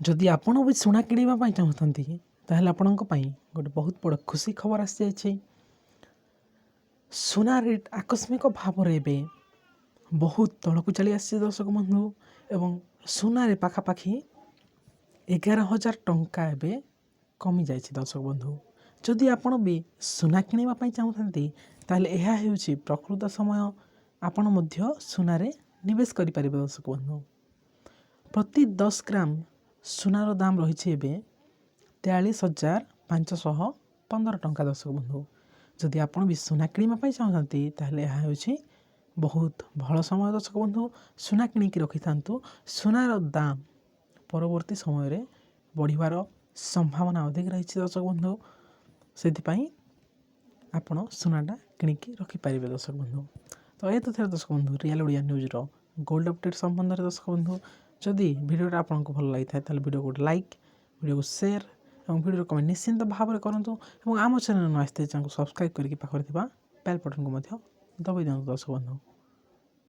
ଯଦି ଆପଣ ବି ସୁନା କିଣିବା ପାଇଁ ଚାହୁଁଛନ୍ତି ତାହେଲେ ଆପଣଙ୍କ ପାଇଁ ଗୋଟେ ବହୁତ ବଡ଼ ଖୁସି ଖବର ଆସିଯାଇଛି। ସୁନା ରେଟ୍ ଆକସ୍ମିକ ଭାବରେ ଏବେ ବହୁତ ତଳକୁ ଚାଲି ଆସିଛି ଦର୍ଶକ ବନ୍ଧୁ, ଏବଂ ସୁନାରେ ପାଖାପାଖି 11,000 ଟଙ୍କା ଏବେ କମିଯାଇଛି ଦର୍ଶକ ବନ୍ଧୁ। ଯଦି ଆପଣ ବି ସୁନା କିଣିବା ପାଇଁ ଚାହୁଁଛନ୍ତି ତାହେଲେ ଏହା ହେଉଛି ପ୍ରକୃତ ସମୟ। ଆପଣ ମଧ୍ୟ ସୁନାରେ ନିବେଶ କରିପାରିବେ ଦର୍ଶକ ବନ୍ଧୁ। ପ୍ରତି 10 ଗ୍ରାମ ସୁନାର ଦାମ ରହିଛି ଏବେ 43,515 ଟଙ୍କା ଦର୍ଶକ ବନ୍ଧୁ। ଯଦି ଆପଣ ବି ସୁନା କିଣିବା ପାଇଁ ଚାହୁଁଛନ୍ତି ତାହେଲେ ଏହା ହେଉଛି ବହୁତ ଭଲ ସମୟ ଦର୍ଶକ ବନ୍ଧୁ। ସୁନା କିଣିକି ରଖିଥାନ୍ତୁ। ସୁନାର ଦାମ ପରବର୍ତ୍ତୀ ସମୟରେ ବଢ଼ିବାର ସମ୍ଭାବନା ଅଧିକ ରହିଛି ଦର୍ଶକ ବନ୍ଧୁ। ସେଥିପାଇଁ ଆପଣ ସୁନାଟା କିଣିକି ରଖିପାରିବେ ଦର୍ଶକ ବନ୍ଧୁ। ତ ଏ ତଥ୍ୟ ଦର୍ଶକ ବନ୍ଧୁ ରିଅଲ୍ ଓଡ଼ିଆ ନ୍ୟୁଜ୍ର ଗୋଲ୍ଡ ଅପଡେଟ୍ ସମ୍ବନ୍ଧରେ ଦର୍ଶକ ବନ୍ଧୁ। ଯଦି ଭିଡ଼ିଓଟା ଆପଣଙ୍କୁ ଭଲ ଲାଗିଥାଏ ତାହେଲେ ଭିଡ଼ିଓକୁ ଗୋଟେ ଲାଇକ୍, ଭିଡ଼ିଓକୁ ସେୟାର ଏବଂ ଭିଡ଼ିଓର କମେଣ୍ଟ ନିଶ୍ଚିନ୍ତ ଭାବରେ କରନ୍ତୁ। ଏବଂ ଆମ ଚ୍ୟାନେଲ୍ ନ ଆସିଥିଲେ ଚ୍ୟାନେଲକୁ ସବସ୍କ୍ରାଇବ୍ କରିକି ପାଖରେ ଥିବା ବେଲ୍ ବଟନ୍କୁ ମଧ୍ୟ ଦବାଇ ଦିଅନ୍ତୁ ଦର୍ଶକ ବନ୍ଧୁ।